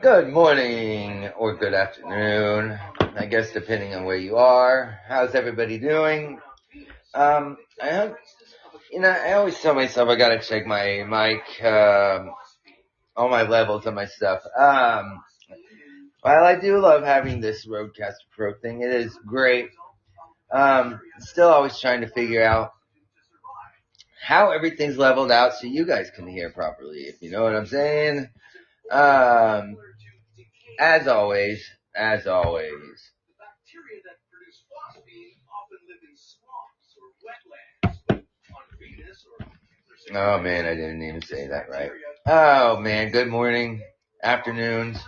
Good morning or good afternoon, I guess depending on where you are. How's everybody doing? I hope, I always tell myself I gotta check my mic, all my levels of my stuff. While I do love having this Rodecaster Pro thing, it is great. Still always trying to figure out how everything's leveled out so you guys can hear properly, if you know what I'm saying. As always. Oh man, I didn't even say that right. Oh man, good morning, afternoons.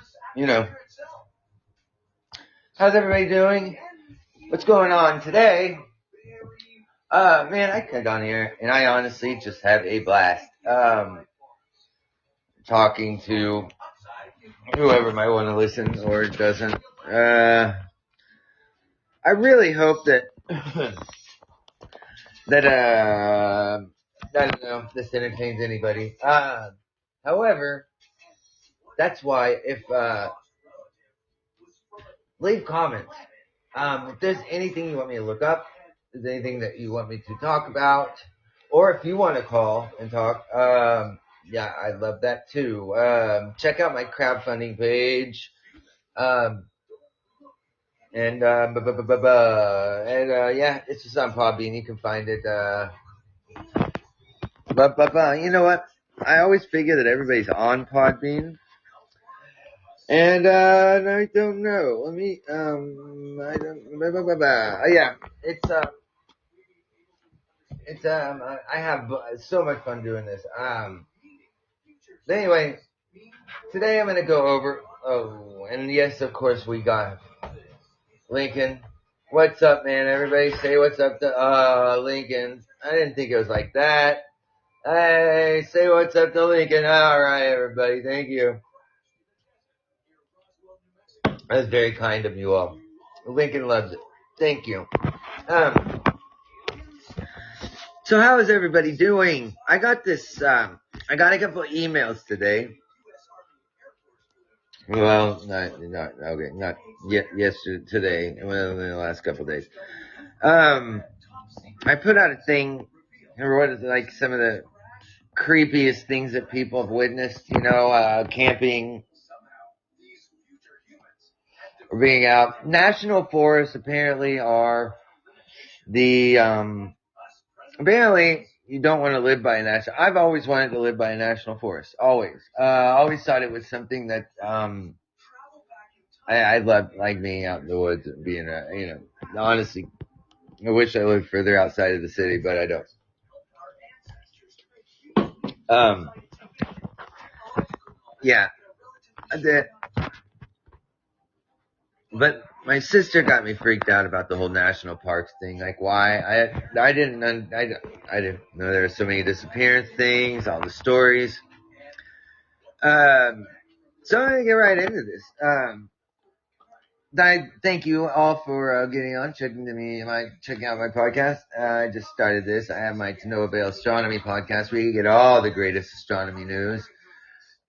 How's everybody doing? What's going on today? Man, I come on here and I honestly just have a blast. Talking to whoever might want to listen or doesn't. I really hope that I don't know if this entertains anybody. However, that's why if leave comments. If there's anything you want me to look up, if there's anything that you want me to talk about, or if you want to call and talk, yeah, I'd love that too. Check out my crowdfunding page. Yeah, it's just on Podbean. You can find it. You know what? I always figure that everybody's on Podbean. And, I don't know. Let me, yeah, I have so much fun doing this. But anyway, today I'm going to go over, and yes, of course, we got Lincoln. What's up, man? Everybody say what's up to, Lincoln. I didn't think it was like that. Hey, say what's up to Lincoln. All right, everybody. Thank you. That's very kind of you all. Lincoln loves it. Thank you. So how is everybody doing? I got this, I got a couple of emails today. Well, not yet, yesterday, today, well, in the last couple of days. I put out a thing, or what is it, like some of the creepiest things that people have witnessed, camping, or being out. National forests apparently are apparently you don't want to live by a national. I've always wanted to live by a national forest. Always. Always thought it was something that, I love, like being out in the woods and being honestly, I wish I lived further outside of the city, but I don't. Yeah. But my sister got me freaked out about the whole national parks thing. Like, why? I didn't know there were so many disappearance things, all the stories. So I'm gonna get right into this. I thank you all for getting on, checking out my podcast. I just started this. I have my NoAvaiL Astronomy Podcast, where you get all the greatest astronomy news.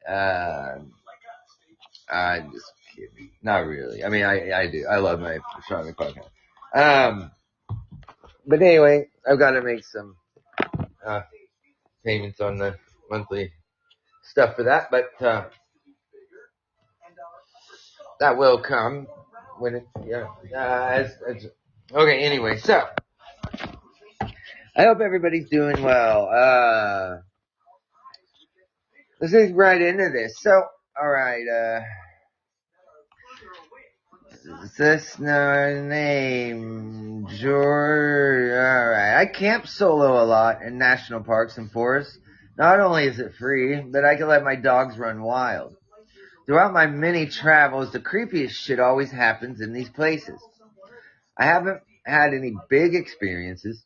I'm just kidding. Not really. I mean, I do. I love my astronomy podcast. But anyway, I've got to make some payments on the monthly stuff for that, but that will come when it, okay, anyway, so I hope everybody's doing well. Let's get right into this. So, alright, is this name? George. Alright, I camp solo a lot in national parks and forests. Not only is it free, but I can let my dogs run wild. Throughout my many travels, the creepiest shit always happens in these places. I haven't had any big experiences.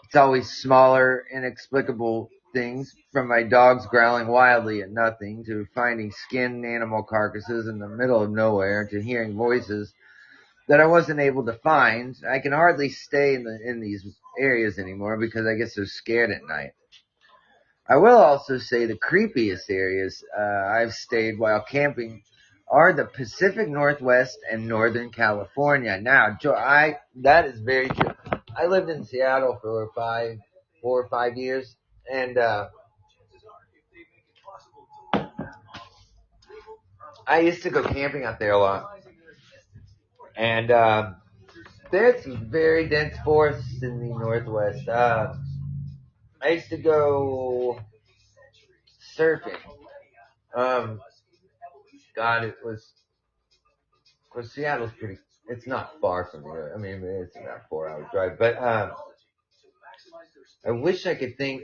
It's always smaller, inexplicable things, from my dogs growling wildly at nothing, to finding skinned animal carcasses in the middle of nowhere, to hearing voices that I wasn't able to find. I can hardly stay in these areas anymore because I get so scared at night. I will also say the creepiest areas I've stayed while camping are the Pacific Northwest and Northern California. Now, that is very true. I lived in Seattle for 4 or 5 years, and I used to go camping out there a lot. And there's some very dense forests in the Northwest. I used to go surfing. God, Seattle's it's not far from here. I mean, it's about a 4 hour drive. But I wish I could think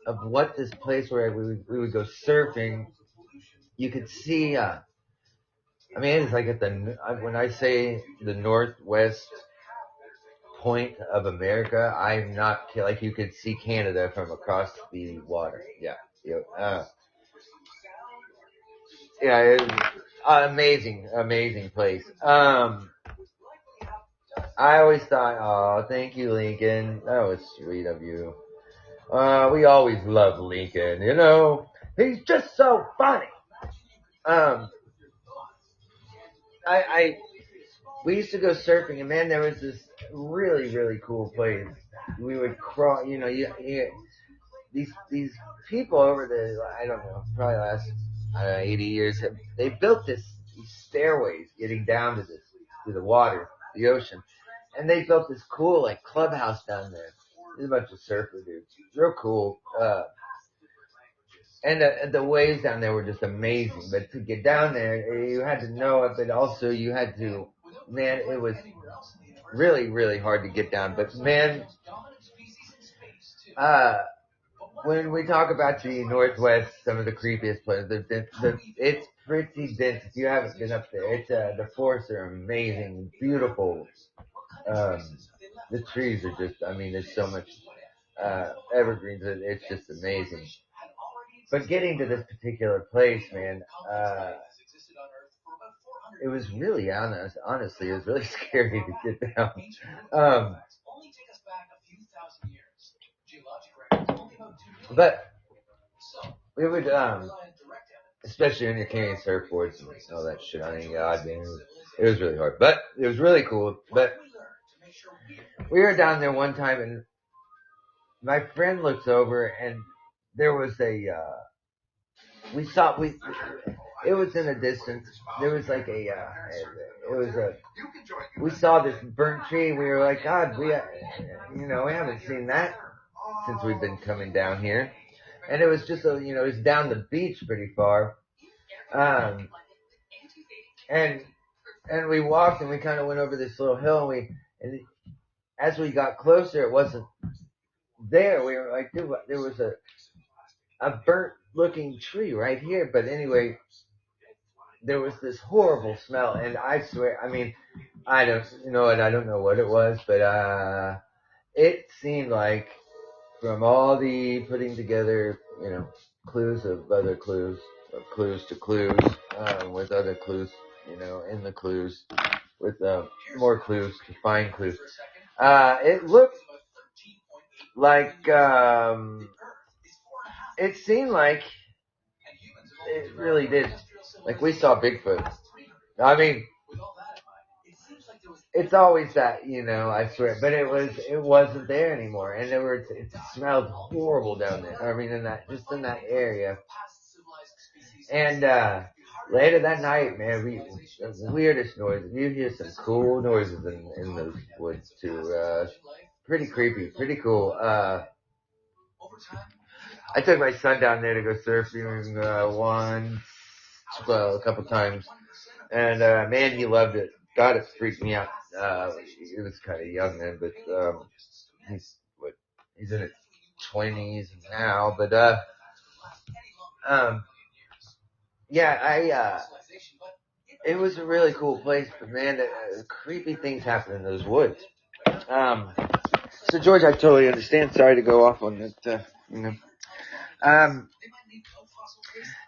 of what this place where we would go surfing. You could see, I mean, it's like when I say the Northwest point of America, I'm not like you could see Canada from across the water. Yeah. Yeah, it's amazing place. I always thought, oh, thank you, Lincoln. That was sweet of you. We always love Lincoln, he's just so funny. We used to go surfing, and man, there was this really, really cool place. We would crawl, these people over I don't know, probably last 80 years, they built these stairways getting down to the water, the ocean, and they built this cool like clubhouse down there. There's a bunch of surfer dudes, real cool. And the waves down there were just amazing. But to get down there, you had to know it, but also you had to, man, it was really, really hard to get down. But man, when we talk about the Northwest, some of the creepiest places, it's pretty dense. If you haven't been up there, the forests are amazing, beautiful. The trees are just, I mean, there's so much evergreens. It's just amazing. But getting to this particular place, man, it was really honestly, it was really scary to get down. But we would, especially when you're carrying surfboards and all that shit on you, God, man, it was really hard. But it was really cool. But we were down there one time, and my friend looks over, and there was it was in the distance. There was like we saw this burnt tree. We were like, God, we haven't seen that since we've been coming down here. And it was just it was down the beach pretty far. And we walked, and we kind of went over this little hill, and as we got closer, it wasn't there. We were like, dude, there was a burnt looking tree right here. But anyway, there was this horrible smell, and I swear, I mean, I don't know what it was, but it seemed like from all the putting together, clues of other clues, of clues to clues, with other clues, in the clues, with more clues to find clues. It looked like, it seemed like it really did. Like we saw Bigfoot. I mean, it's always that, I swear, but it wasn't there anymore, and it smelled horrible down there. I mean, in that area. And later that night, man, the weirdest noises. You hear some cool noises in those woods too. Pretty creepy, pretty cool. I took my son down there to go surfing a couple times, and man, he loved it. God, it freaked me out. He was kind of young then, but he's in his 20s now. But yeah, it was a really cool place. But man, creepy things happen in those woods. So George, I totally understand. Sorry to go off on that.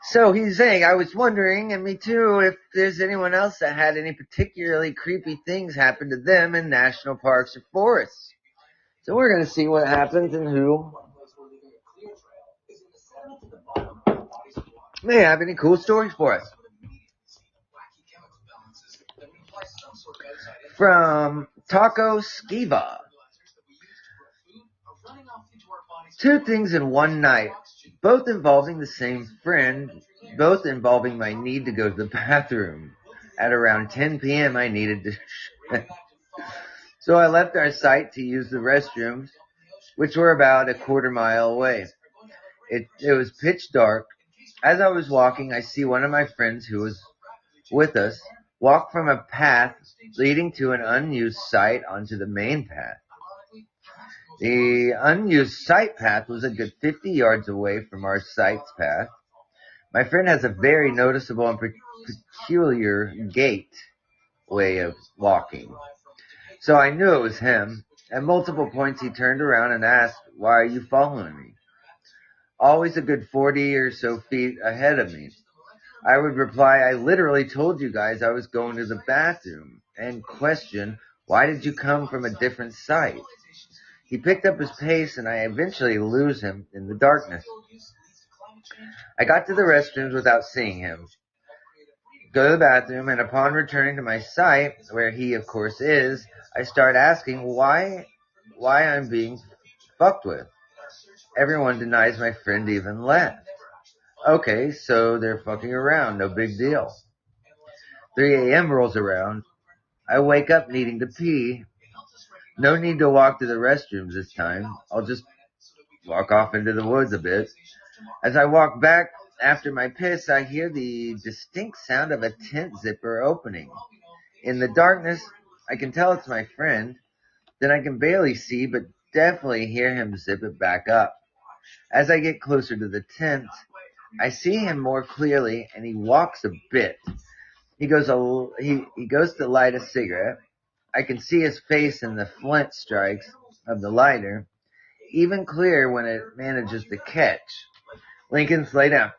So he's saying, I was wondering, and me too, if there's anyone else that had any particularly creepy things happen to them in national parks or forests. So we're going to see what happens and who may have any cool stories for us. from Taco Skiva. 2 things in one night, both involving the same friend, both involving my need to go to the bathroom. At around 10 p.m. I needed to so I left our site to use the restrooms, which were about a quarter mile away. It was pitch dark. As I was walking, I see one of my friends who was with us walk from a path leading to an unused site onto the main path. The unused site path was a good 50 yards away from our site's path. My friend has a very noticeable and peculiar gait way of walking. So I knew it was him. At multiple points he turned around and asked, "Why are you following me?" Always a good 40 or so feet ahead of me. I would reply, "I literally told you guys I was going to the bathroom," and question, "Why did you come from a different site?" He picked up his pace and I eventually lose him in the darkness. I got to the restrooms without seeing him. Go to the bathroom, and upon returning to my site, where he of course is, I start asking why I'm being fucked with. Everyone denies my friend even left. Okay, so they're fucking around, no big deal. 3 a.m. rolls around. I wake up needing to pee. No need to walk to the restrooms this time. I'll just walk off into the woods a bit. As I walk back after my piss, I hear the distinct sound of a tent zipper opening. In the darkness, I can tell it's my friend. Then I can barely see, but definitely hear him zip it back up. As I get closer to the tent, I see him more clearly, and he walks a bit. He goes to light a cigarette. I can see his face in the flint strikes of the lighter, even clearer when it manages to catch. Lincoln, lay down.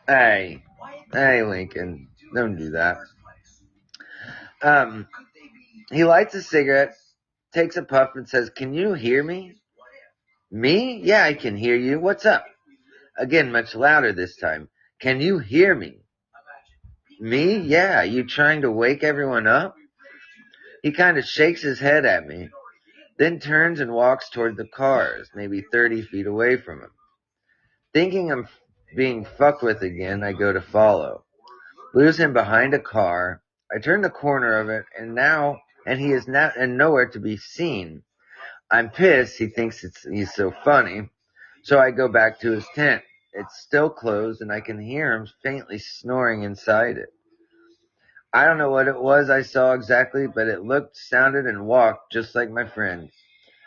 Hey, Lincoln, don't do that. He lights a cigarette, takes a puff, and says, "Can you hear me?" Me? Yeah, I can hear you. What's up? Again, much louder this time. Can you hear me? Me? Yeah, you trying to wake everyone up? He kind of shakes his head at me, then turns and walks toward the cars, maybe 30 feet away from him. Thinking I'm being fucked with again, I go to follow. Lose him behind a car. I turn the corner of it, and he is now and nowhere to be seen. I'm pissed. He thinks he's so funny. So I go back to his tent. It's still closed, and I can hear him faintly snoring inside it. I don't know what it was I saw exactly, but it looked, sounded, and walked just like my friend.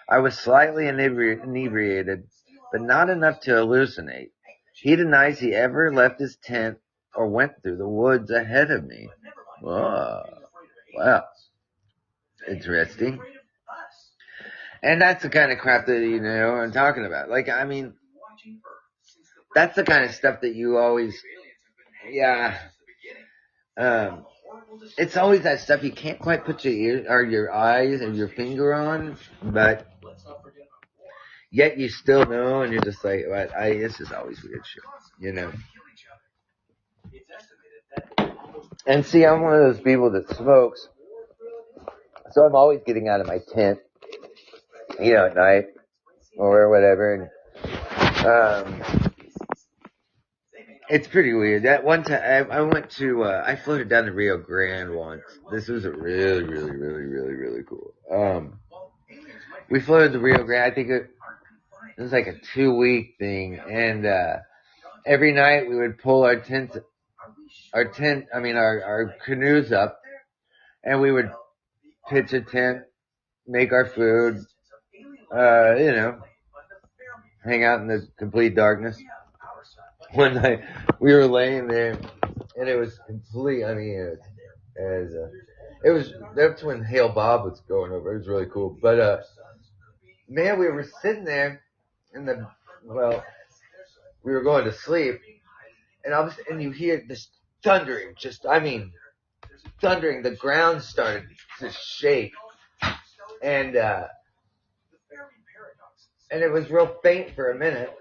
I was slightly inebriated, but not enough to hallucinate. He denies he ever left his tent or went through the woods ahead of me. Oh, wow. Interesting. And that's the kind of crap that, I'm talking about. Like, I mean, that's the kind of stuff that you always, yeah. It's always that stuff you can't quite put your ear or your eyes and your finger on, but yet you still know, and you're just like, this is always weird shit, And see, I'm one of those people that smokes, so I'm always getting out of my tent, at night or whatever, and it's pretty weird. That one time I went to, I floated down the Rio Grande once. This was a really, really, really, really, really cool. We floated the Rio Grande. I think it was like a 2-week thing, and every night we would pull our canoes up, and we would pitch a tent, make our food, hang out in the complete darkness. One night we were laying there, and it was complete. I mean, that's when Hail Bob was going over. It was really cool. But man, we were sitting there we were going to sleep, and you hear this thundering. Thundering. The ground started to shake, and it was real faint for a minute,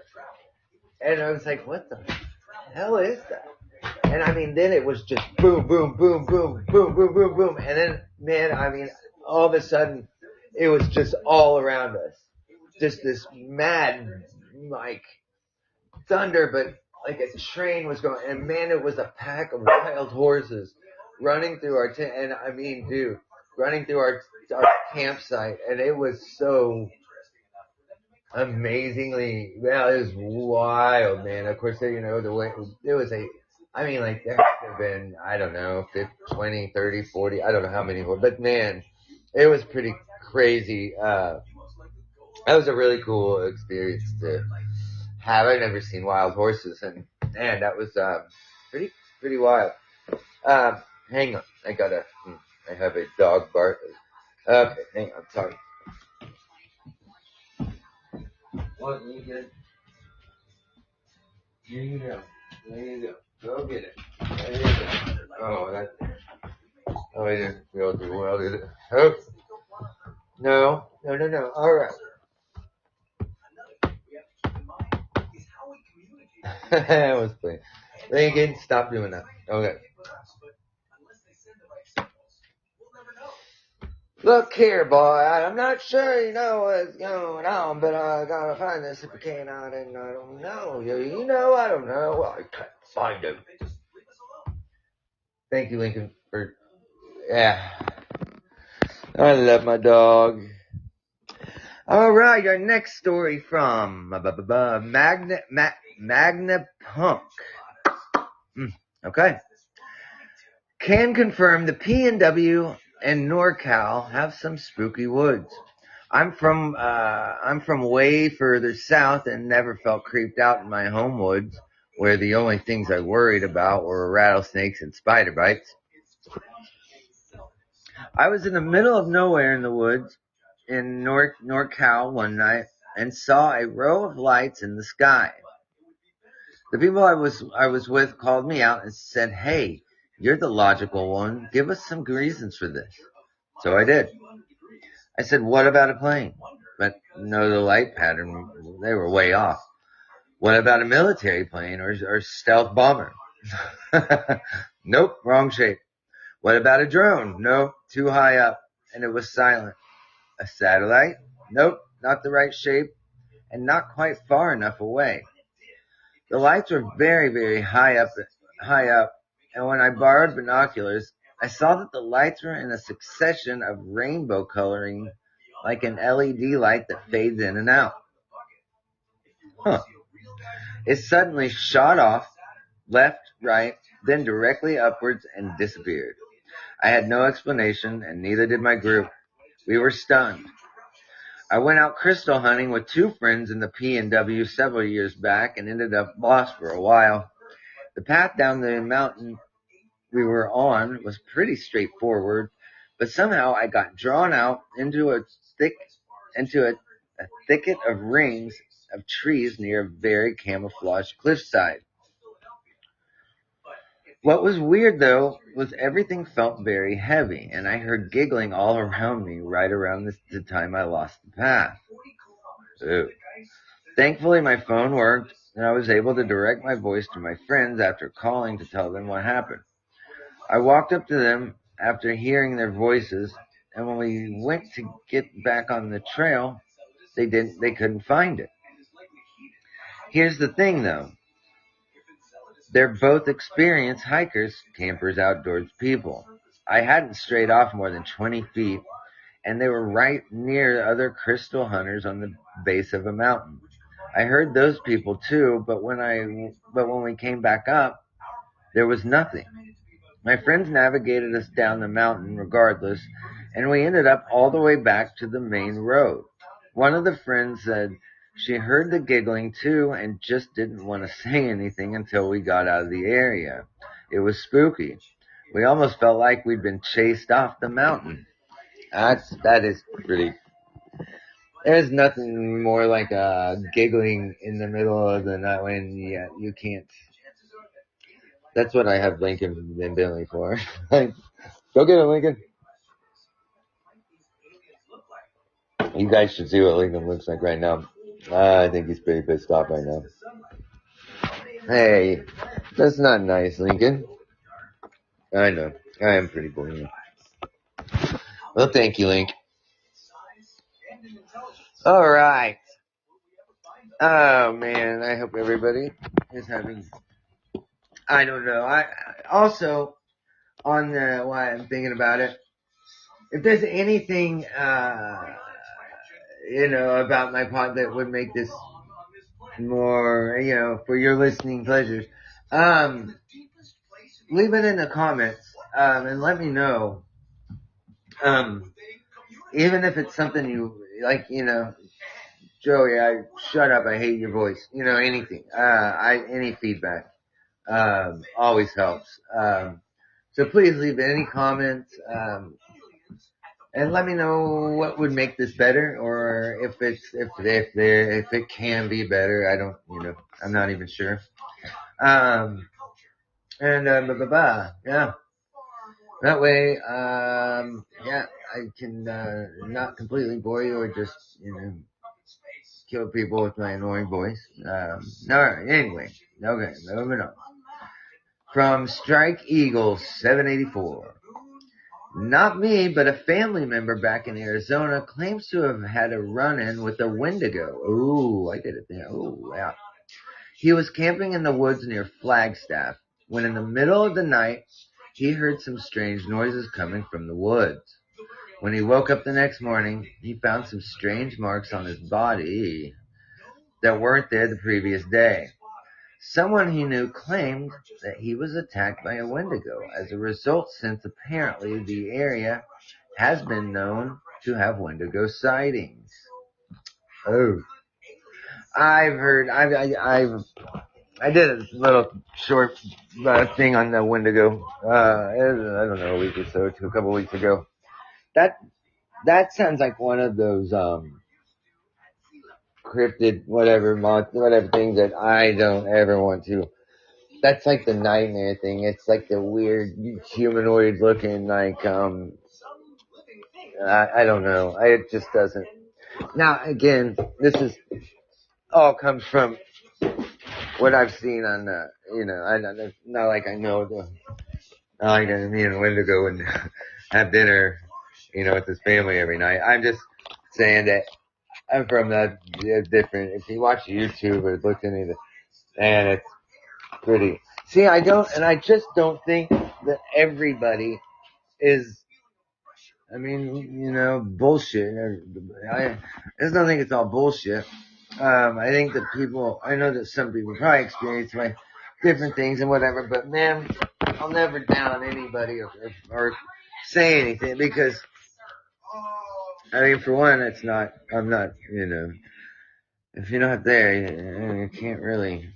and I was like, "What the hell is that?" And I mean, then it was just boom, boom, boom, boom, boom, boom, boom, boom. And then, man, I mean, all of a sudden, it was just all around us. Just this mad, like, thunder, but like a train was going. And man, it was a pack of wild horses running through our tent. And I mean, dude, running through our campsite. And it was so amazingly, well, it was wild, man. Of course, you know, the way it was I mean, like, there could have been, I don't know, 50, 20, 30, 40, I don't know how many more, but man, it was pretty crazy. That was a really cool experience to have. I've never seen wild horses, and man, that was, pretty wild. Hang on, I have a dog bark. Okay, hang on, sorry. What, you get? Here you go. There you go. Go get it. There you go. Oh, that. Oh, I didn't feel too well, did it? Oh. No. All right. That was funny. Lincoln, stop doing that. Okay. Look here, boy. I'm not sure you know what's going on, but I gotta find this if I can. I don't know. You know, I don't know. Well, I can't find him. Thank you, Lincoln, for. Yeah. I love my dog. All right, our next story from Magna Punk. Okay. Can confirm the PNW and NorCal have some spooky woods. I'm from way further south and never felt creeped out in my home woods, where the only things I worried about were rattlesnakes and spider bites. I was in the middle of nowhere in the woods in NorCal one night and saw a row of lights in the sky. The people I was with called me out and said, "Hey, you're the logical one. Give us some reasons for this." So I did. I said, "What about a plane?" But no, the light pattern, they were way off. What about a military plane or stealth bomber? Nope, wrong shape. What about a drone? Nope, too high up, and it was silent. A satellite? Nope, not the right shape, and not quite far enough away. The lights were very, very high up, and when I borrowed binoculars, I saw that the lights were in a succession of rainbow coloring, like an LED light that fades in and out. Huh. It suddenly shot off, left, right, then directly upwards and disappeared. I had no explanation, and neither did my group. We were stunned. I went out crystal hunting with two friends in the PNW several years back and ended up lost for a while. The path down the mountain we were on was pretty straightforward, but somehow I got drawn out into a thicket of rings of trees near a very camouflaged cliffside. What was weird, though, was everything felt very heavy, and I heard giggling all around me right around the time I lost the path. Ew. Thankfully, my phone worked, and I was able to direct my voice to my friends after calling to tell them what happened. I walked up to them after hearing their voices, and when we went to get back on the trail, they couldn't find it. Here's the thing, though. They're both experienced hikers, campers, outdoors people. I hadn't strayed off more than 20 feet, and they were right near other crystal hunters on the base of a mountain. I heard those people too, but when we came back up, there was nothing. My friends navigated us down the mountain regardless, and we ended up all the way back to the main road. One of the friends said she heard the giggling too and just didn't want to say anything until we got out of the area. It was spooky. We almost felt like we'd been chased off the mountain. That is pretty. There's nothing more like giggling in the middle of the night when you can't. That's what I have Lincoln and Billy for. Like, go get it, Lincoln. You guys should see what Lincoln looks like right now. I think he's pretty pissed off right now. Hey, That's not nice, Lincoln. I know. I am pretty boring. Well, thank you, Link. All right. Oh man, I hope everybody is having. I don't know. I also on the why I'm thinking about it. If there's anything, about my pod that would make this more, for your listening pleasures, leave it in the comments, and let me know. Even if it's something you like, Joey, shut up. I hate your voice. Anything. Any feedback, always helps. So please leave any comments, and let me know what would make this better, or if it can be better. I don't, I'm not even sure. Yeah. That way, I can not completely bore you or just, kill people with my annoying voice. Alright, anyway. Okay, moving on. From Strike Eagle 784. Not me, but a family member back in Arizona claims to have had a run-in with a Wendigo. Ooh, I did it there. Ooh, yeah. He was camping in the woods near Flagstaff when in the middle of the night, he heard some strange noises coming from the woods. When he woke up the next morning, he found some strange marks on his body that weren't there the previous day. Someone he knew claimed that he was attacked by a Wendigo. As a result, since apparently the area has been known to have Wendigo sightings. Oh. I did a little short thing on the Wendigo, I don't know, a week or so, a couple weeks ago. That sounds like one of those, cryptid, whatever things that I don't ever want to. That's like the nightmare thing. It's like the weird humanoid looking, like, I don't know. It just doesn't. Now, again, this is all comes from what I've seen on, not like I know not like me and Wendigo and have dinner, with his family every night. I'm just saying that I'm from the different. If you watch YouTube or look into it, and it's pretty. See, I just don't think that everybody is. I mean, bullshit. I just don't think it's all bullshit. I think that I know that some people probably experience my different things and whatever, but man, I'll never down anybody or say anything because, I mean, for one, I'm not, if you're not there, you can't really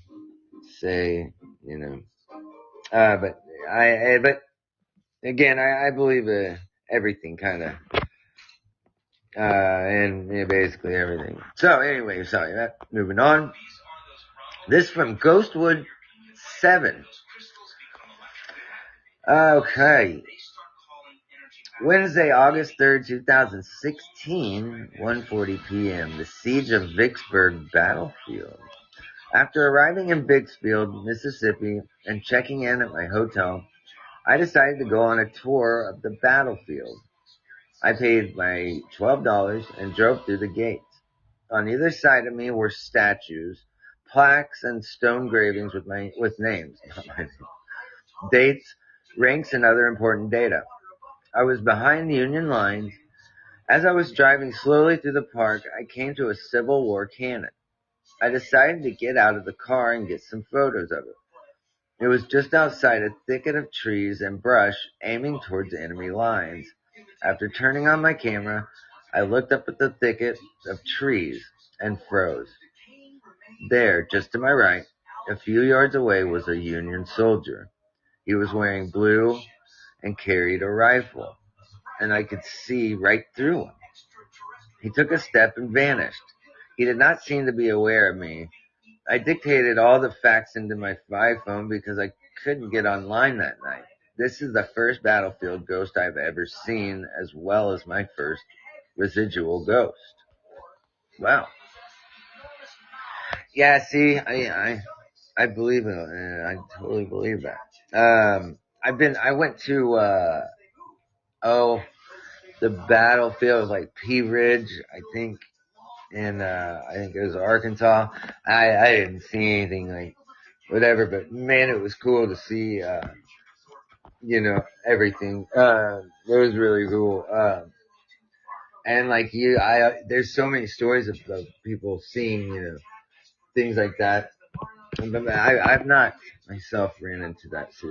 say, but but again, I believe everything kind of, and basically everything. So anyway, sorry, moving on. This from Ghostwood 7. Okay. Wednesday, August 3rd, 2016, 1:40 p.m. The Siege of Vicksburg Battlefield. After arriving in Vicksfield, Mississippi, and checking in at my hotel, I decided to go on a tour of the battlefield. I paid my $12 and drove through the gates. On either side of me were statues, plaques, and stone engravings with names, dates, ranks, and other important data. I was behind the Union lines. As I was driving slowly through the park, I came to a Civil War cannon. I decided to get out of the car and get some photos of it. It was just outside a thicket of trees and brush aiming towards enemy lines. After turning on my camera, I looked up at the thicket of trees and froze. There, just to my right, a few yards away, was a Union soldier. He was wearing blue and carried a rifle, and I could see right through him. He took a step and vanished. He did not seem to be aware of me. I dictated all the facts into my iPhone because I couldn't get online that night. This is the first battlefield ghost I've ever seen, as well as my first residual ghost. Wow. Yeah, see, I believe in it. I totally believe that. I went to, the battlefield, like Pea Ridge, I think, I think it was Arkansas. I didn't see anything like whatever, but man, it was cool to see, everything. It was really cool. And like there's so many stories of people seeing, things like that. But I've not myself ran into that. So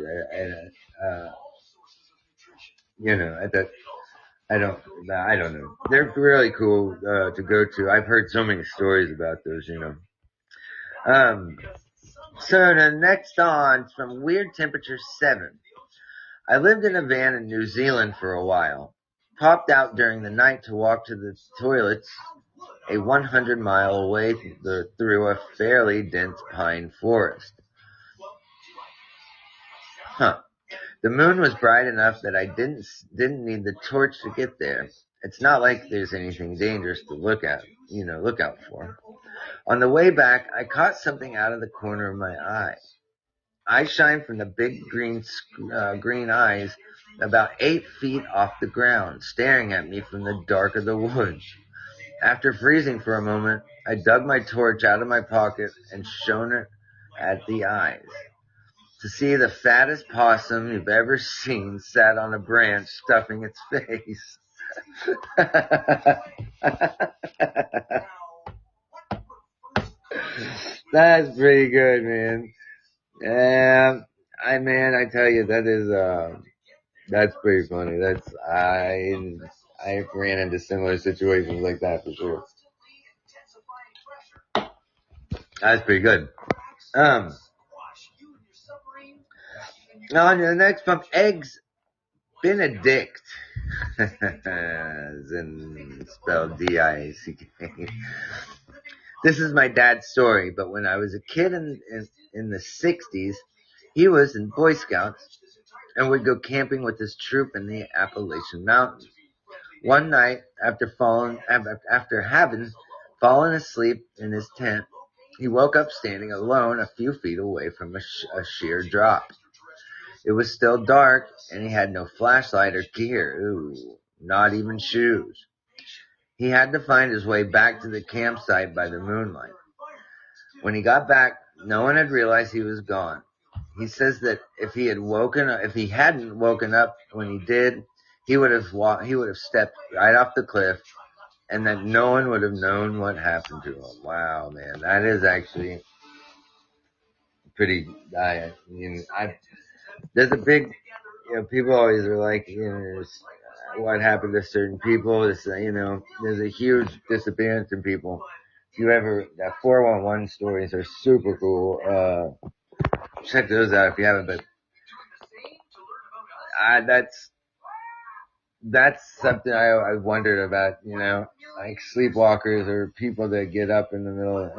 at that, I don't, I don't know. They're really cool, to go to. I've heard so many stories about those. Um, so the next on from Weird Temperature 7. I lived in a van in New Zealand for a while. Popped out during the night to walk to the toilets a 100-mile away through a fairly dense pine forest. Huh. The moon was bright enough that I didn't need the torch to get there. It's not like there's anything dangerous to look out for. On the way back, I caught something out of the corner of my eye. I shine from the big green eyes about 8 feet off the ground, staring at me from the dark of the woods. After freezing for a moment, I dug my torch out of my pocket and shone it at the eyes. To see the fattest possum you've ever seen sat on a branch stuffing its face. That's pretty good, man. I tell you, that's pretty funny. I ran into similar situations like that for sure. That's pretty good. On to the next from Eggs Benedict. And spelled D-I-C-K. This is my dad's story, but when I was a kid in the 60s, he was in Boy Scouts and would go camping with his troop in the Appalachian Mountains. One night, after having fallen asleep in his tent, he woke up standing alone a few feet away from a sheer drop. It was still dark, and he had no flashlight or gear. Ooh, not even shoes. He had to find his way back to the campsite by the moonlight. When he got back, no one had realized he was gone. He says that if he hadn't woken up when he did, he would have stepped right off the cliff, and that no one would have known what happened to him. Wow, man, that is actually pretty. There's a big, people always are like, what happened to certain people. There's a huge disappearance in people. If you ever, that 411 stories are super cool. Check those out if you haven't, but that's something I wondered about, like sleepwalkers or people that get up in the middle,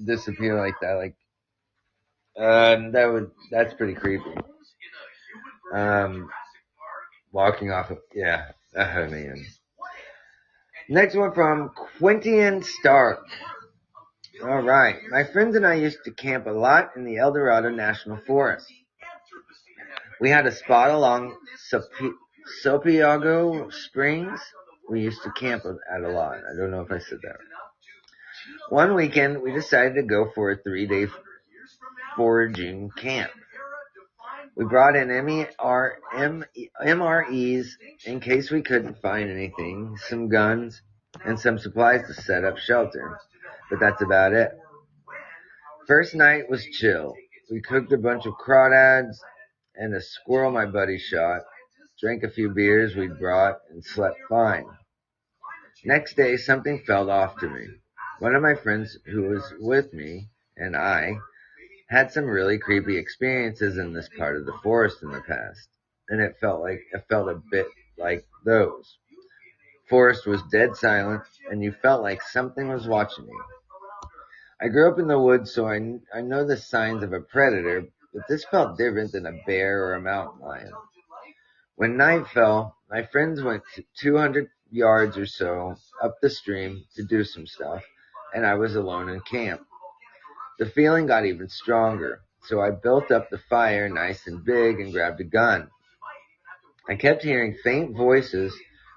disappear like that. Like, that's pretty creepy. Walking off of, yeah, oh man. Next one from Quentin Stark. All right. My friends and I used to camp a lot in the El Dorado National Forest. We had a spot along Sopiago Springs. We used to camp at a lot. I don't know if I said that right. One weekend, we decided to go for a 3-day foraging camp. We brought in MREs in case we couldn't find anything, some guns, and some supplies to set up shelter. But that's about it. First night was chill. We cooked a bunch of crawdads and a squirrel my buddy shot, drank a few beers we'd brought, and slept fine. Next day, something felt off to me. One of my friends who was with me and I had some really creepy experiences in this part of the forest in the past, and it felt a bit like those. Forest was dead silent, and you felt like something was watching you. I grew up in the woods, so I know the signs of a predator, but this felt different than a bear or a mountain lion. When night fell, my friends went 200 yards or so up the stream to do some stuff, and I was alone in camp. The feeling got even stronger, so I built up the fire nice and big and grabbed a gun. I kept hearing faint voices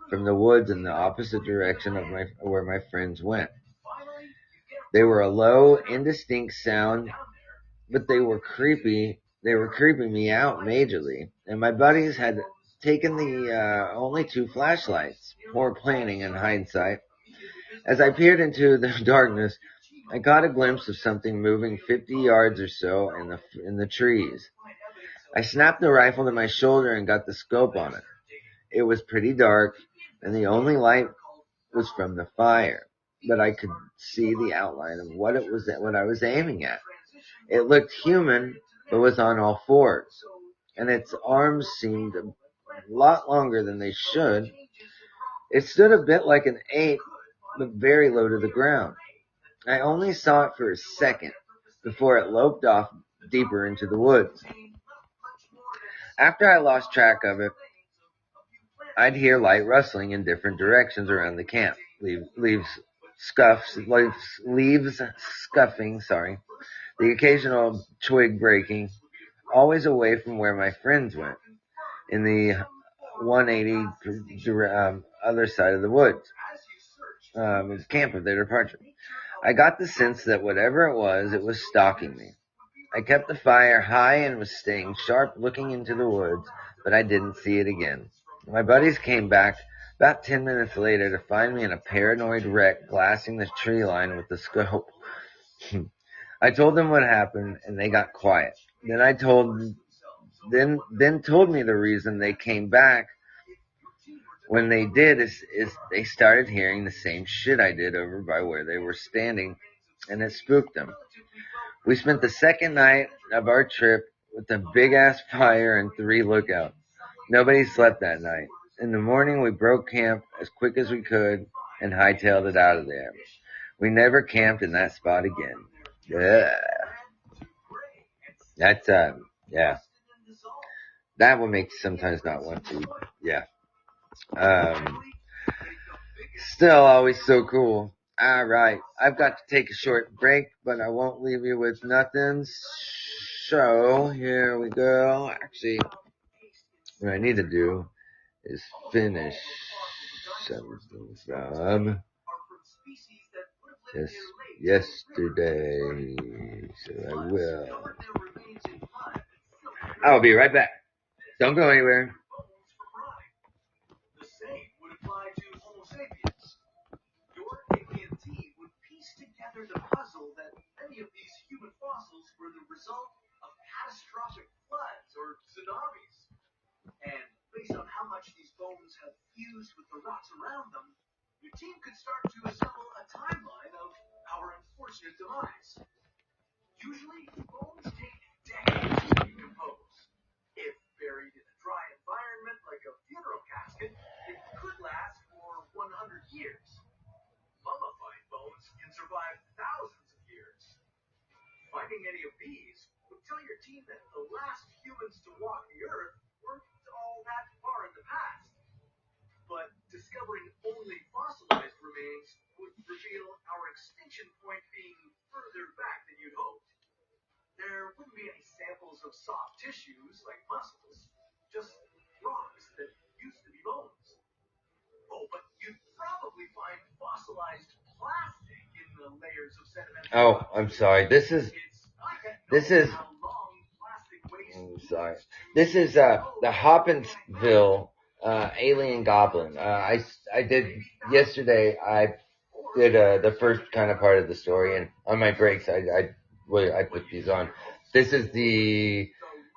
from the woods in the opposite direction of where my friends went. They were a low, indistinct sound, but they were creepy. They were creeping me out majorly, and my buddies had taken the only 2 flashlights. Poor planning in hindsight. As I peered into the darkness, I caught a glimpse of something moving 50 yards or so in the trees. I snapped the rifle to my shoulder and got the scope on it. It was pretty dark, and the only light was from the fire, but I could see the outline of what I was aiming at. It looked human, but was on all 4s, and its arms seemed a lot longer than they should. It stood a bit like an ape, but very low to the ground. I only saw it for a second before it loped off deeper into the woods. After I lost track of it, I'd hear light rustling in different directions around the camp. Leaves scuffing, the occasional twig breaking, always away from where my friends went, in the 180 other side of the woods, camp of their departure. I got the sense that whatever it was stalking me. I kept the fire high and was staying sharp looking into the woods, but I didn't see it again. My buddies came back about 10 minutes later to find me in a paranoid wreck glassing the tree line with the scope. I told them what happened and they got quiet. Then told me the reason they came back when they did is they started hearing the same shit I did over by where they were standing, and it spooked them. We spent the second night of our trip with a big-ass fire and 3 lookouts. Nobody slept that night. In the morning, we broke camp as quick as we could and hightailed it out of there. We never camped in that spot again. Yeah. That's, yeah. That would make you sometimes not want to. Yeah. Still always so cool. Alright, I've got to take a short break, but I won't leave you with nothing. So, here we go. Actually, what I need to do is finish something from yesterday. So I will. I'll be right back. Don't go anywhere. The puzzle that many of these human fossils were the result of catastrophic floods or tsunamis. And based on how much these bones have fused with the rocks around them, your team could start to assemble a timeline of our unfortunate demise. Usually, bones take decades to decompose. If buried in a dry environment like a funeral casket, it could last for 100 years. Mummified bones can survive thousands of years. Finding any of these would tell your team that the last humans to walk the earth weren't all that far in the past. But discovering only fossilized remains would reveal our extinction point being further back than you'd hoped. There wouldn't be any samples of soft tissues like muscles, just rocks that used to be bones. Oh, but you'd probably find fossilized plastic in the layers of sediment. Oh, I'm sorry. This is the Hopkinsville alien goblin. I did yesterday. I did the first kind of part of the story, and on my breaks, I put these on. This is the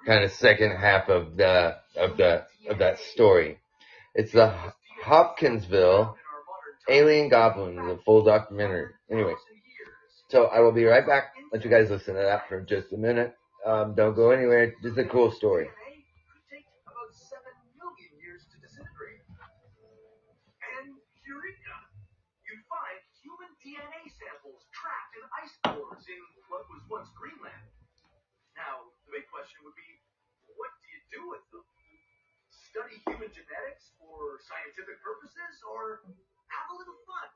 kind of second half of that story. It's the Hopkinsville Alien Goblin, the full documentary. Anyway, so I will be right back. Let you guys listen to that for just a minute. Don't go anywhere. This is a cool story. And Eureka! You find human DNA samples trapped in ice cores in what was once Greenland. Now, the big question would be, what do you do with them? Study human genetics for scientific purposes, or have a little fun?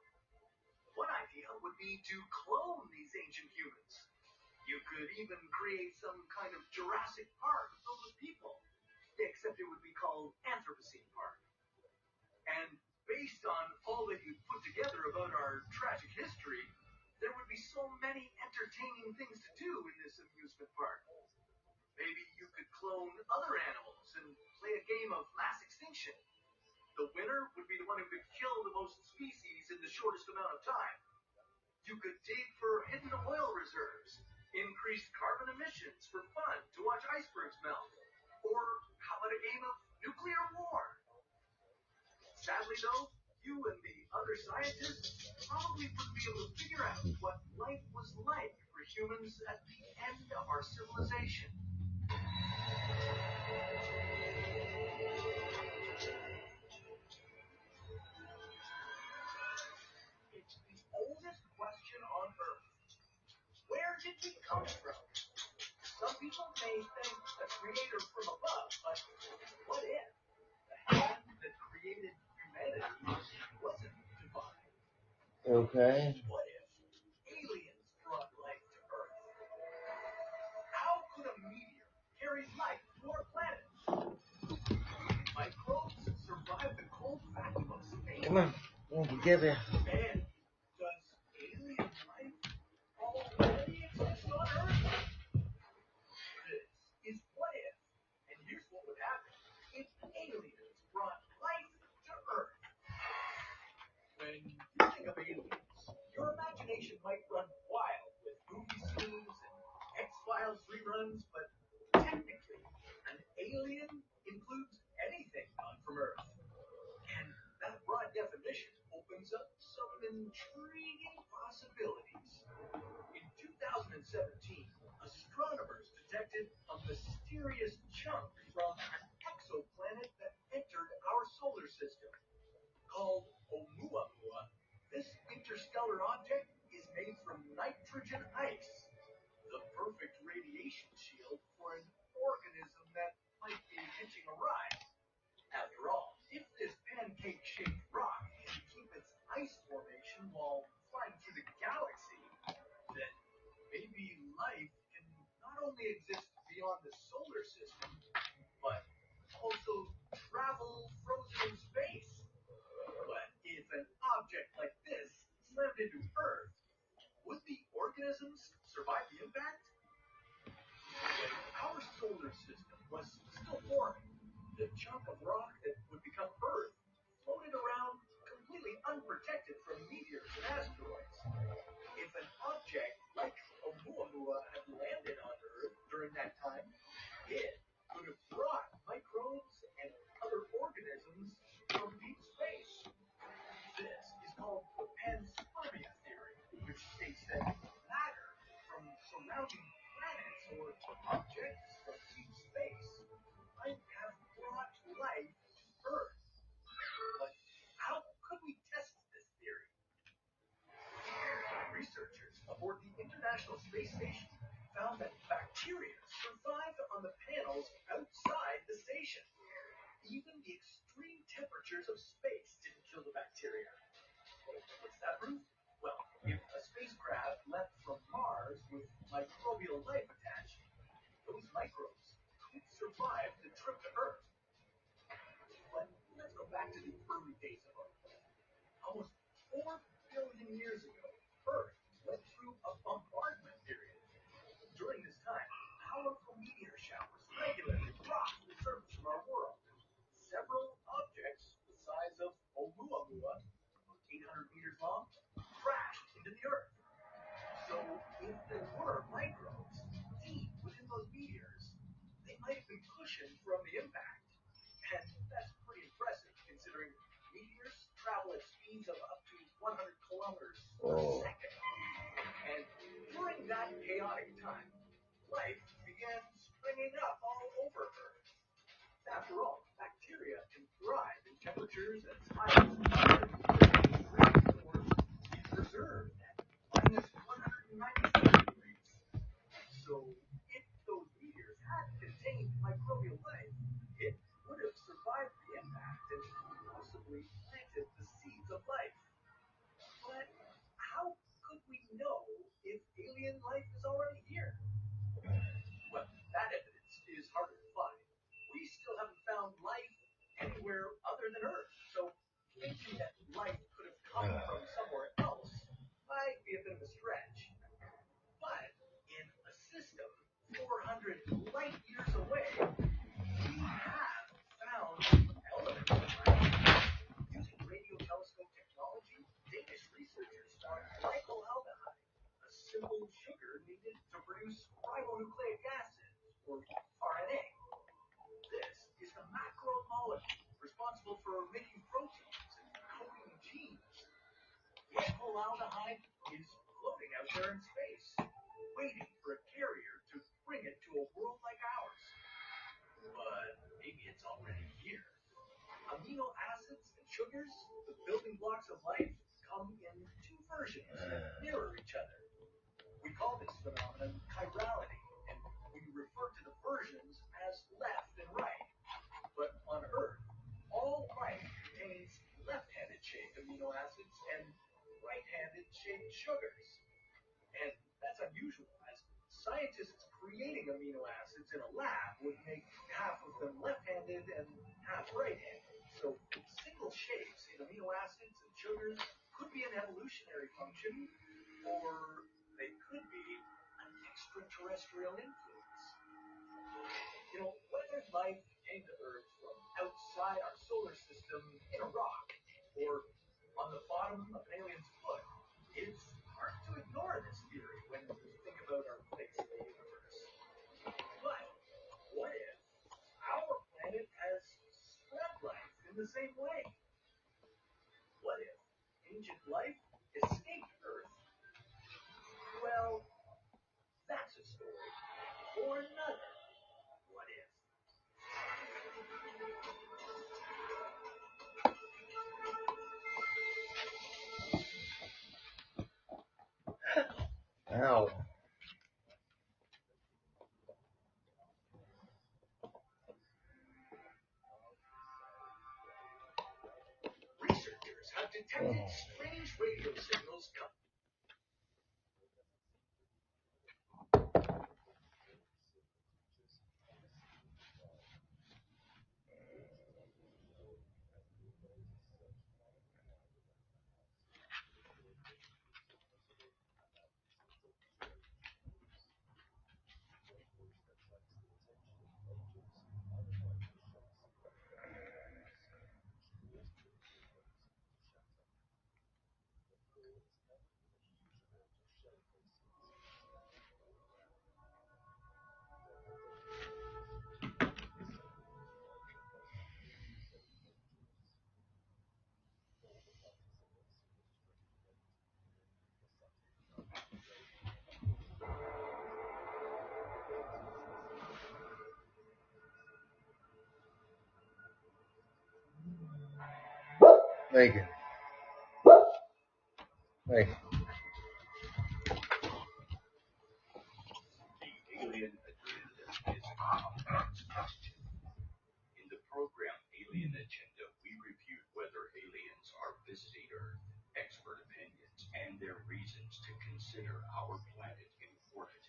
One idea would be to clone these ancient humans. You could even create some kind of Jurassic Park filled with people, except it would be called Anthropocene Park. And based on all that you put together about our tragic history, there would be so many entertaining things to do in this amusement park. Maybe you could clone other animals and play a game of mass extinction. The winner would be the one who could kill the most species in the shortest amount of time. You could dig for hidden oil reserves, increase carbon emissions for fun to watch icebergs melt, or how about a game of nuclear war? Sadly, though, you and the other scientists probably wouldn't be able to figure out what life was like for humans at the end of our civilization. It's the oldest question on Earth. Where did we come from? Some people may think a creator from above, but what if the hand that created humanity wasn't divine? Okay. What if aliens brought life to Earth? How could a meteor carry life to our planet? Microbes survive the cold vacuum of space. Come on. Give it. And does alien life already exist on Earth? This is What If, and here's what would happen if aliens brought life to Earth. When you think of aliens, your imagination might run wild with movie scenes and X-Files reruns, but technically, an alien includes anything not from Earth. And that broad definition opens up some intriguing possibilities. In 2017, astronomers detected a mysterious chunk from an exoplanet that entered our solar system. Called Oumuamua, this interstellar object is made from nitrogen ice, the perfect radiation shield for an organism that might be hitching a ride. After all, if this pancake-shaped rock can keep its ice formation while flying through the galaxy, then maybe life can not only exist beyond the solar system, but also travel frozen in space. But if an object like this slammed into Earth, would the organisms survive the impact? When our solar system was still forming, the chunk of rock that would become Earth floated around completely unprotected from meteors and asteroids. If an object like Oumuamua had landed on Earth during that time, it could have brought microbes and other organisms from deep space. This is called the panspermia theory, which states that matter from surrounding planets or objects from deep space might have brought life to Earth. But how could we test this theory? Researchers aboard the International Space Station found that bacteria survived on the panels outside the station. Even the extreme temperatures of space didn't kill the bacteria. What's that proof? Well, if a spacecraft left from Mars with microbial life attached, those microbes could survive the trip to Earth. But let's go back to the early days of Earth. Almost 4 billion years ago, Earth went through a bombardment period. During this time, powerful meteor showers regularly rocked the surface of our world. Several objects the size of Oumuamua, 800 meters long, crashed into the Earth. So if there were microbes deep within those meteors, they might have been cushioned from the impact. And that's pretty impressive considering meteors travel at speeds of up to 100 kilometers per second. And during that chaotic time, life began springing up all over Earth. After all, bacteria can thrive in temperatures as high as 130 degrees or be preserved at minus 197 degrees. So if those meteors had contained microbial life, it would have survived the impact and possibly planted the seeds of life. But how could we know if alien life is already here? formaldehyde is floating out there in space, waiting for a carrier to bring it to a world like ours. But maybe it's already here. Amino acids and sugars, the building blocks of life, come in two versions that mirror each other. We call this phenomenon chirality, and we refer to the versions as left and right. But on Earth, all life contains left-handed shaped amino acids and right-handed shaped sugars. And that's unusual, as scientists creating amino acids in a lab would make half of them left-handed and half right-handed. So single shapes in amino acids and sugars could be an evolutionary function, or they could be an extraterrestrial influence. You know, whether life came to Earth from outside our solar system in a rock, or on the bottom of an alien's foot, it's hard to ignore this theory when you think about our place in the universe. But what if our planet has spread life in the same way? What if ancient life escaped Earth? Well, that's a story for another what if. Ow. Researchers have detected strange radio signals coming. Thank you. Thank you. The alien agenda is a complex question. In the program Alien Agenda, we reviewed whether aliens are visiting Earth, expert opinions, and their reasons to consider our planet important.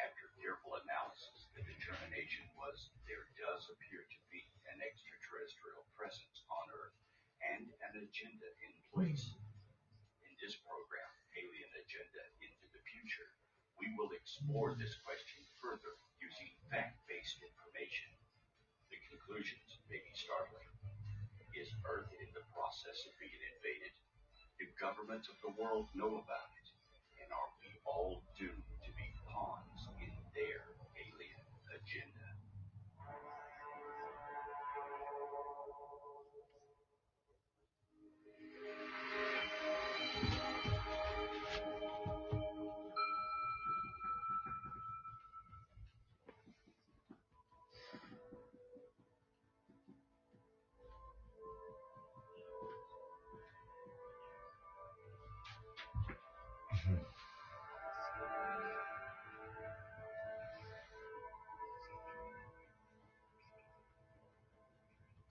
After careful analysis, the determination was there does appear to be an extraterrestrial presence on Earth and an agenda in place. In this program, Alien Agenda into the Future, we will explore this question further using fact-based information. The conclusions may be startling. Is Earth in the process of being invaded? Do governments of the world know about it? And are we all doomed to be pawns in their alien agenda?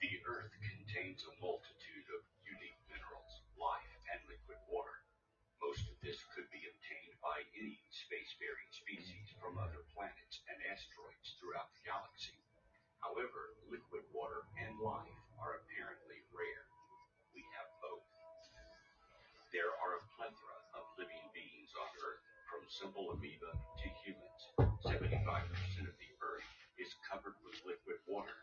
The Earth contains a multitude of unique minerals, life, and liquid water. Most of this could be obtained by any spacefaring species from other planets and asteroids throughout the galaxy. However, liquid water and life are apparently rare. We have both. There are a plethora of living beings on Earth, from simple amoeba to humans. 75% of the Earth is covered with liquid water.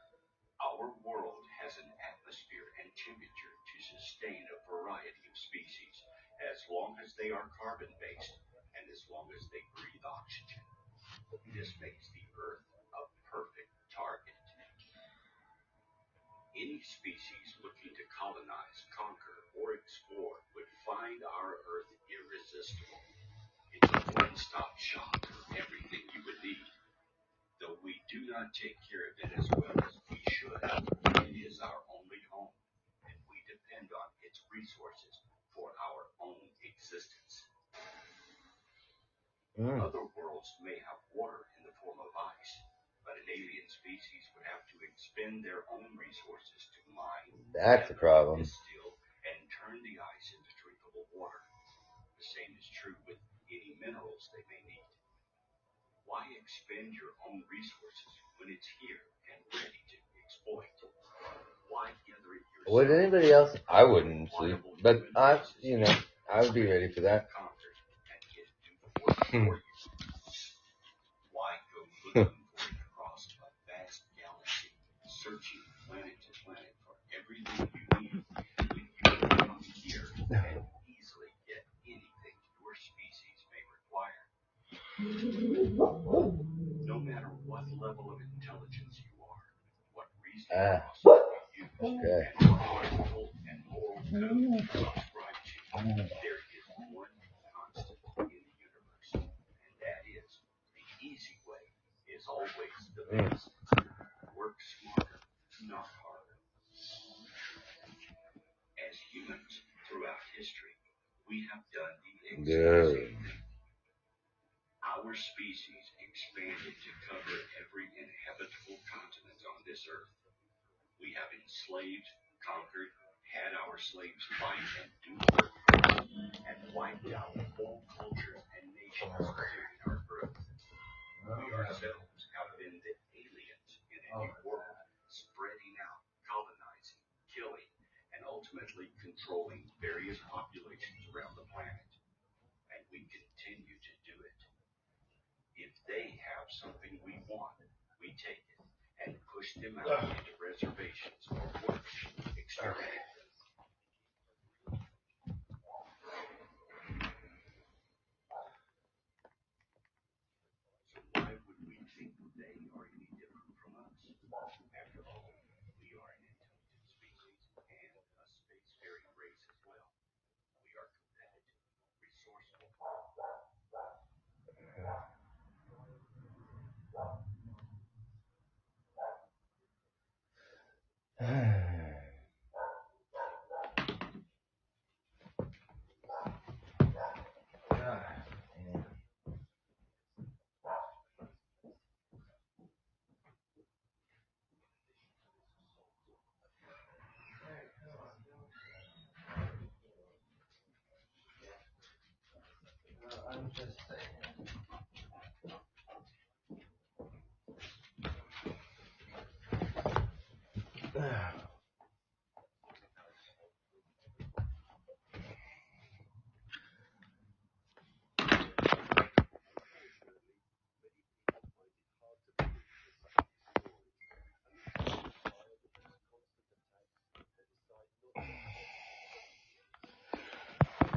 Our world has an atmosphere and temperature to sustain a variety of species, as long as they are carbon-based and as long as they breathe oxygen. This makes the Earth a perfect target. Any species looking to colonize, conquer, or explore would find our Earth irresistible. It's a one-stop shop for everything you would need. Though we do not take care of it as well as we should, it is our only home, and we depend on its resources for our own existence. Other worlds may have water in the form of ice, but an alien species would have to expend their own resources to mine, That's a problem. distill, and turn the ice into drinkable water. The same is true with any minerals they may need. Why expend your own resources when it's here and ready to exploit? Why gather it yourself? Would anybody else? I wouldn't sleep, but I would be ready for that. Why go looking for it across a vast galaxy, searching planet to planet for everything you need when you can come here and easily get anything your species may require? No matter what level of intelligence you are, what reasoning process you use, and what ethical and moral code you subscribe to, there is one constant in the universe, and that is the easy way is always the best. Work smarter, not harder. As humans throughout history, we have done the exact same thing. Our species expanded to cover every inhabitable continent on this earth. We have enslaved, conquered, had our slaves fight and do work for us, and wiped out whole cultures and nations during our growth. We ourselves have been the aliens in a new world, spreading out, colonizing, killing, and ultimately controlling various populations around the planet. And we continue to do it. If they have something we want, we take it and push them out into reservations or worse, exterminate them. So why would we think they are any different from us? After all, we are an intelligent species and a spacefaring race as well. We are competitive, resourceful. I'm just saying.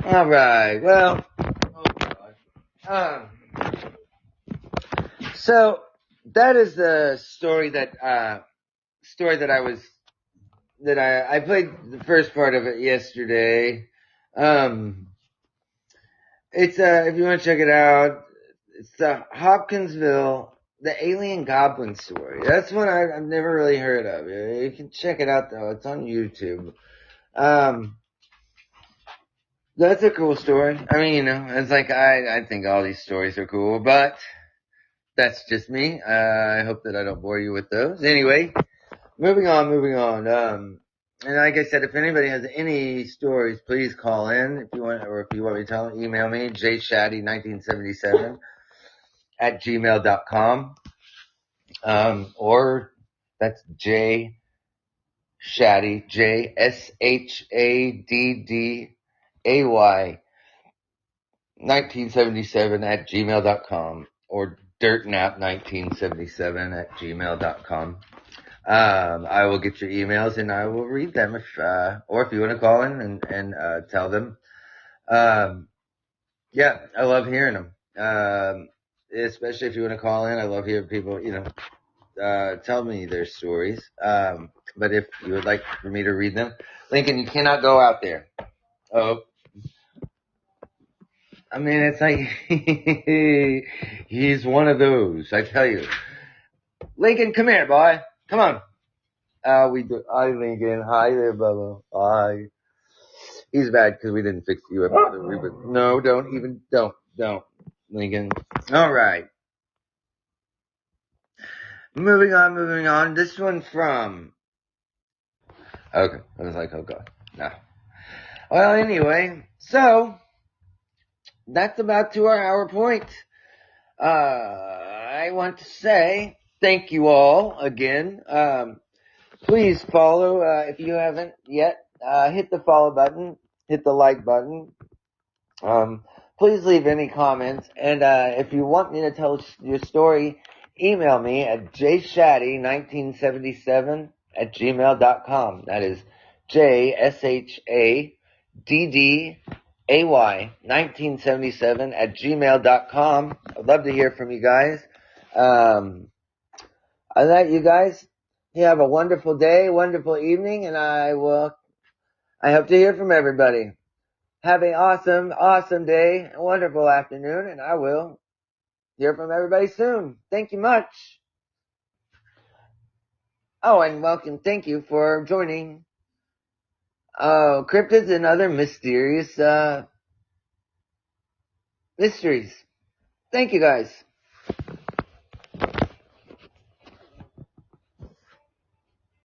All right. Well, so that is the story that I played the first part of it yesterday. It's if you want to check it out, it's the Hopkinsville, the Alien Goblin story. That's one I've never really heard of. You can check it out though. It's on YouTube. That's a cool story. I mean, it's like I think all these stories are cool, but that's just me. I hope that I don't bore you with those. Anyway, moving on. And like I said, if anybody has any stories, please call in if you want, or if you want me to tell them, email me, jshaddy1977 at gmail.com. Or that's J Shaddy, JSHADDAY 1977 at gmail.com, or dirtnap1977 at gmail.com. I will get your emails and I will read them or if you want to call in and tell them. Yeah, I love hearing them. Especially if you want to call in. I love hearing people, tell me their stories. But if you would like for me to read them, Lincoln, you cannot go out there. Oh, I mean, it's like, he's one of those, I tell you. Lincoln, come here, boy. Come on. Hi, Lincoln. Hi there, Bubba. Hi. He's bad because we didn't fix you up. No, don't. Lincoln. All right. Moving on. This one from. Okay. I was like, oh god. No. Well, anyway. So, that's about to our hour point. I want to say thank you all again. Please follow, if you haven't yet. Hit the follow button. Hit the like button. Please leave any comments, and if you want me to tell your story, email me at jshaddy1977@gmail.com. That is JSHADDAY 1977@gmail.com. I'd love to hear from you guys. I let you guys. You have a wonderful day, wonderful evening, and I hope to hear from everybody. Have an awesome day, a wonderful afternoon, and I will hear from everybody soon. Thank you much. Oh, and welcome. Thank you for joining Cryptids and Other Mysterious Mysteries. Thank you, guys.